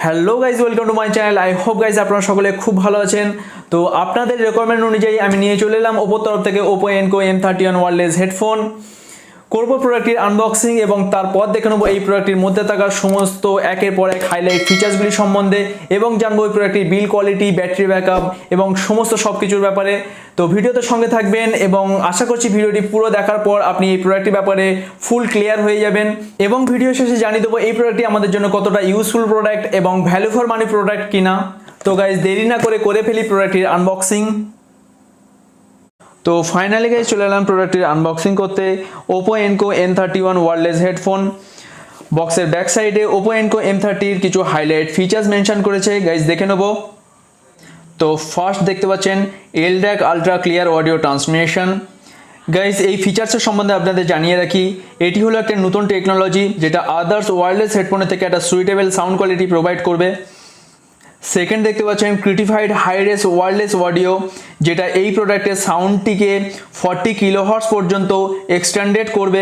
Hello guys, welcome to my channel. I hope guys আপনারা সকলে খুব ভালো আছেন। তো আপনাদের রিকোয়ারমেন্ট অনুযায়ী আমি নিয়ে চলে এলাম ওপোর তরফ থেকে Oppo Enco M31 wireless headphone. করব প্রোডাক্টটির আনবক্সিং এবং তারপর দেখে নেবো এই প্রোডাক্টটির মধ্যে থাকা সমস্ত একের পর এক হাইলাইট ফিচার্সগুলি সম্বন্ধে এবং জানবো এই প্রোডাক্টটির বিল কোয়ালিটি, ব্যাটারি ব্যাকআপ এবং সমস্ত সব কিছুর ব্যাপারে। তো ভিডিওতে সঙ্গে থাকবেন এবং আশা করছি ভিডিওটি পুরো দেখার পর আপনি এই প্রোডাক্টটির ব্যাপারে ফুল ক্লিয়ার হয়ে যাবেন এবং ভিডিও শেষে জানিয়ে দেবো এই প্রোডাক্টটি আমাদের জন্য কতটা ইউজফুল প্রোডাক্ট এবং ভ্যালু ফর মানি প্রোডাক্ট কিনা। তো গাইজ দেরি না করে ফেলি প্রোডাক্টটির আনবক্সিং। তো ফাইনালি গাইজ চলে এলাম প্রোডাক্টটির আনবক্সিং করতে। Oppo Enco M31 wireless headphone. বক্সের ব্যাক সাইডে ওপো এনকো M30 কিছু হাইলাইট ফিচার্স মেনশন করেছে, গাইজ দেখে নেব। তো ফার্স্ট দেখতে পাচ্ছেন LDAC ultra clear audio transmission. Guys এই ফিচার্সের সম্বন্ধে আপনাদের জানিয়ে রাখি, এটি হলো একটা নতুন টেকনোলজি যেটা আদার্স ওয়্যারলেস হেডফোনের থেকে একটা সুইটেবল সাউন্ড কোয়ালিটি প্রোভাইড করবে। সেকেন্ড দেখতে পাচ্ছেন ক্রিটিফাইড হাই রেস ওয়্যারলেস অডিও, যেটা এই প্রোডাক্টের সাউন্ডটিকে 40 কিলোহার্টজ পর্যন্ত এক্সটেন্ডেড করবে।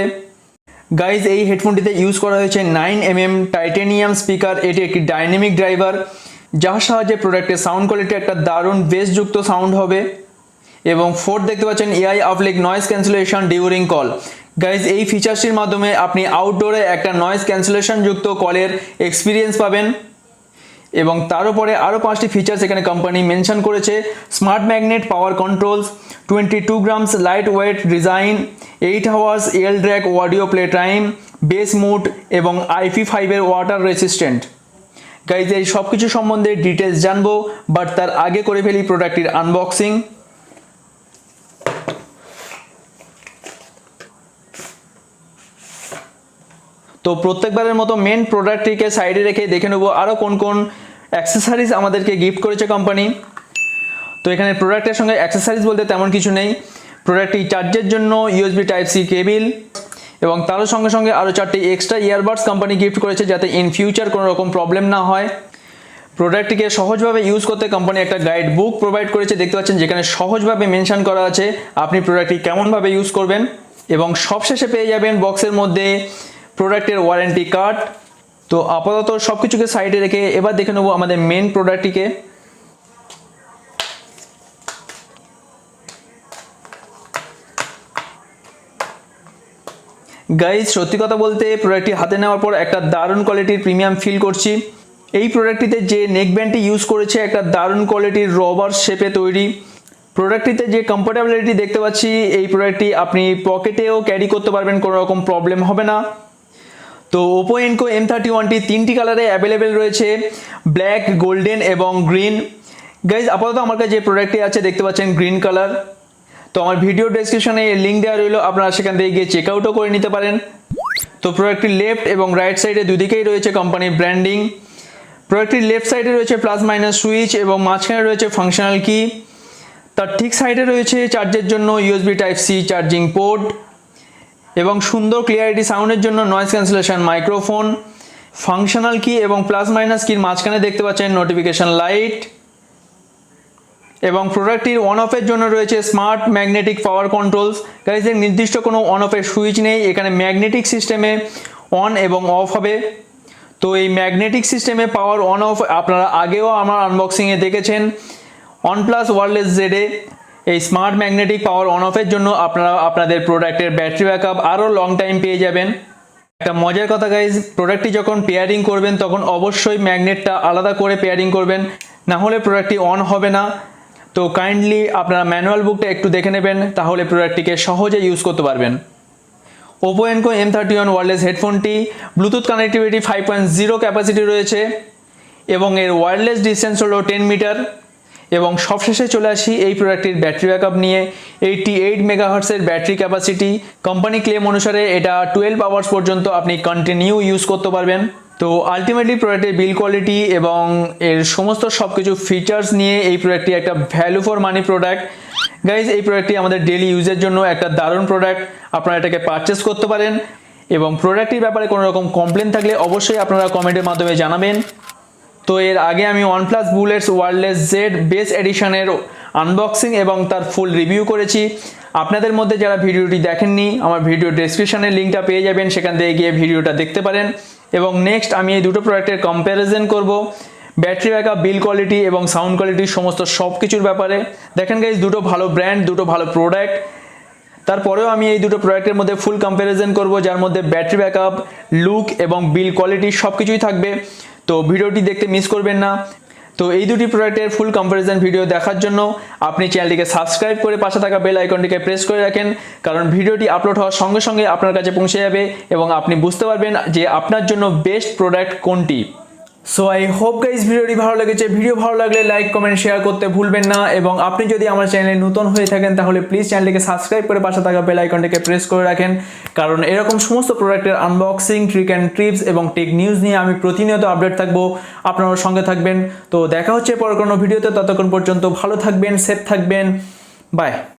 গাইজ এই হেডফোনটিতে ইউজ করা হয়েছে 9mm টাইটেনিয়াম স্পিকার। এটি একটি ডাইনামিক ড্রাইভার যার সাহায্যে প্রোডাক্টের সাউন্ড কোয়ালিটি একটা দারুণ বেসযুক্ত সাউন্ড হবে। এবং ফোর্থ দেখতে পাচ্ছেন AI আপলিক noise cancellation during call. Guys এই ফিচার্সটির মাধ্যমে আপনি আউটডোরে একটা নয়েজ ক্যান্সেলেশন যুক্ত কলের এক্সপিরিয়েন্স পাবেন। এবং তার উপরে আরও 5টি ফিচার্স এখানে কোম্পানি মেনশন করেছে। Smart magnet power controls, 22 grams light weight design, 8 hours LDAC audio play time, bass mode এবং IP5 এর ওয়াটার রেসিস্ট্যান্ট। গাইজ এই সব কিছু সম্বন্ধে ডিটেলস জানবো, বাট তার আগে করে ফেলি প্রোডাক্টটির আনবক্সিং। তো প্রত্যেকবারের মতো মেন প্রোডাক্টটিকে সাইডে রেখে দেখে নেবো আরও কোন কোন অ্যাক্সেসরিজ আমাদেরকে গিফট করেছে কোম্পানি। তো এখানে প্রোডাক্টের সঙ্গে অ্যাক্সেসরিজ বলতে তেমন কিছু নেই। প্রোডাক্টটি চার্জের জন্য USB Type-C কেবিল এবং তার সঙ্গে সঙ্গে আরও 4টি এক্সট্রা ইয়ারবাডস কোম্পানি গিফট করেছে যাতে ইন ফিউচার কোনো রকম প্রবলেম না হয়। প্রোডাক্টটিকে সহজভাবে ইউজ করতে কোম্পানি একটা গাইড বুক প্রোভাইড করেছে, দেখতে পাচ্ছেন, যেখানে সহজভাবে মেনশন করা আছে আপনি প্রোডাক্টটি কেমনভাবে ইউজ করবেন। এবং সবশেষে পেয়ে যাবেন বক্সের মধ্যে প্রোডাক্টের ওয়ারেন্টি কার্ড। তো আপাতত সব কিছুকে সাইডে রেখে এবার দেখে নেবো আমাদের মেন প্রোডাক্টটিকে। গাইজ সত্যি কথা বলতে প্রোডাক্টটি হাতে নেওয়ার পর একটা দারুণ কোয়ালিটির প্রিমিয়াম ফিল করছি। এই প্রোডাক্টটিতে যে নেক ব্যান্ডটি ইউজ করেছে একটা দারুণ কোয়ালিটির রবার শেপে তৈরি। প্রোডাক্টটিতে যে কমফোর্টেবিলিটি দেখতে পাচ্ছি, এই প্রোডাক্টটি আপনি পকেটেও ক্যারি করতে পারবেন, কোনো রকম প্রবলেম হবে না। তো ওপো এনকো M31টি 3টি কালারে অ্যাভেলেবেল রয়েছে, ব্ল্যাক, গোল্ডেন এবং গ্রিন। গাইজ আপাতত আমার কাছে যে প্রোডাক্টটি আছে দেখতে পাচ্ছেন গ্রিন কালার। তো আমার ভিডিও ডেসক্রিপশনে লিঙ্ক দেওয়া রইল, আপনারা সেখান থেকে গিয়ে চেক আউটও করে নিতে পারেন। তো প্রোডাক্টটির লেফট এবং রাইট সাইডে দুদিকেই রয়েছে কোম্পানির ব্র্যান্ডিং। প্রোডাক্টটির লেফট সাইডে রয়েছে প্লাস মাইনাস সুইচ এবং মাঝখানে রয়েছে ফাংশনাল কি। তার ঠিক সাইডে রয়েছে চার্জের জন্য USB Type-C চার্জিং পোর্ট এবং সুন্দর ক্লিয়ারিটি সাউন্ডের জন্য নয়েজ ক্যান্সেলেশন মাইক্রোফোন। ফাংশনাল কি এবং প্লাস মাইনাস কির মাঝখানে দেখতে পাচ্ছেন নোটিফিকেশন লাইট। এবং প্রোডাক্টটির অন অফের জন্য রয়েছে স্মার্ট ম্যাগনেটিক পাওয়ার কন্ট্রোলস। গাইজ এর নির্দিষ্ট কোনো অন অফের সুইচ নেই, এখানে ম্যাগনেটিক সিস্টেমে অন এবং অফ হবে। তো এই ম্যাগনেটিক সিস্টেমে পাওয়ার অন অফ আপনারা আগেও আমার আনবক্সিংয়ে দেখেছেন। OnePlus ওয়্যারলেস জেডে এই স্মার্ট ম্যাগনেটিক পাওয়ার অন অফের জন্য আপনারা আপনাদের প্রোডাক্টের ব্যাটারি ব্যাকআপ আরও লং টাইম পেয়ে যাবেন। একটা মজার কথা গাইজ, প্রোডাক্টটি যখন পেয়ারিং করবেন তখন অবশ্যই ম্যাগনেটটা আলাদা করে পেয়ারিং করবেন, না হলে প্রোডাক্টটি অন হবে না। তো কাইন্ডলি আপনারা ম্যানুয়াল বুকটা একটু দেখে নেবেন, তাহলে প্রোডাক্টটিকে সহজে ইউজ করতে পারবেন। ওপো এনকো M31 ওয়্যারলেস হেডফোনটি ব্লুটুথ কানেক্টিভিটি 5.0 ক্যাপাসিটি রয়েছে এবং এর ওয়্যারলেস ডিস্টেন্স হলো 10 মিটার। এবং সবশেষে চলে আসি এই প্রোডাক্টটির ব্যাটারি ব্যাকআপ নিয়ে। 88 মেগাহার্টসের ব্যাটারি ক্যাপাসিটি, কোম্পানি ক্লেম অনুসারে এটা 12 আওয়ার্স পর্যন্ত আপনি কন্টিনিউ ইউজ করতে পারবেন। তো আলটিমেটলি প্রোডাক্টের বিল কোয়ালিটি এবং এর সমস্ত সব কিছু ফিচার্স নিয়ে এই প্রোডাক্টটি একটা value for money product. Guys এই প্রোডাক্টটি আমাদের ডেলি ইউজের জন্য একটা দারুণ প্রোডাক্ট, আপনারা এটাকে পারচেস করতে পারেন। এবং প্রোডাক্টটির ব্যাপারে কোনো রকম কমপ্লেন থাকলে অবশ্যই আপনারা কমেন্টের মাধ্যমে জানাবেন। তো এর আগে আমি OnePlus bullets wireless Z bass এডিশনের আনবক্সিং এবং তার ফুল রিভিউ করেছি। আপনাদের মধ্যে যারা ভিডিওটি দেখেননি, আমার ভিডিও ডেসক্রিপশনে লিঙ্কটা পেয়ে যাবেন, সেখান থেকে গিয়ে ভিডিওটা দেখতে পারেন। এবং নেক্সট আমি এই দুটো প্রোডাক্টের কম্প্যারিজন করব, ব্যাটারি ব্যাকআপ, বিল কোয়ালিটি এবং সাউন্ড কোয়ালিটি সমস্ত সব কিছুর ব্যাপারে। দেখেন গাইজ, দুটো ভালো ব্র্যান্ড, দুটো ভালো প্রোডাক্ট। তারপরেও আমি এই দুটো প্রোডাক্টের মধ্যে ফুল কম্প্যারিজন করব, যার মধ্যে ব্যাটারি ব্যাকআপ, লুক এবং বিল কোয়ালিটি সব কিছুই থাকবে। তো ভিডিওটি দেখতে মিস করবেন না। তো এই দুটি প্রোডাক্টের ফুল কম্প্যারিজন ভিডিও দেখার জন্য আপনি চ্যানেলটিকে সাবস্ক্রাইব করে পাশে থাকা বেল আইকনটিকে প্রেস করে রাখেন, কারণ ভিডিওটি আপলোড হওয়ার সঙ্গে সঙ্গে আপনার কাছে পৌঁছে যাবে এবং আপনি বুঝতে পারবেন যে আপনার জন্য বেস্ট প্রোডাক্ট কোনটি। সো আই হোপ গাইজ ভিডিওটি ভালো লেগেছে। ভিডিও ভালো লাগলে লাইক, কমেন্ট, শেয়ার করতে ভুলবেন না। এবং আপনি যদি আমার চ্যানেলে নতুন হয়ে থাকেন তাহলে প্লিজ চ্যানেলটিকে সাবস্ক্রাইব করে পাশে থাকা বেল আইকনটিকে প্রেস করে রাখেন, কারণ এরকম সমস্ত প্রোডাক্টের আনবক্সিং, ট্রিক অ্যান্ড টিপস এবং টেক নিউজ নিয়ে আমি প্রতিনিয়ত আপডেট থাকবো। আপনারা সঙ্গে থাকবেন। তো দেখা হচ্ছে পরের কোনো ভিডিওতে, ততক্ষণ পর্যন্ত ভালো থাকবেন, সেফ থাকবেন, বাই।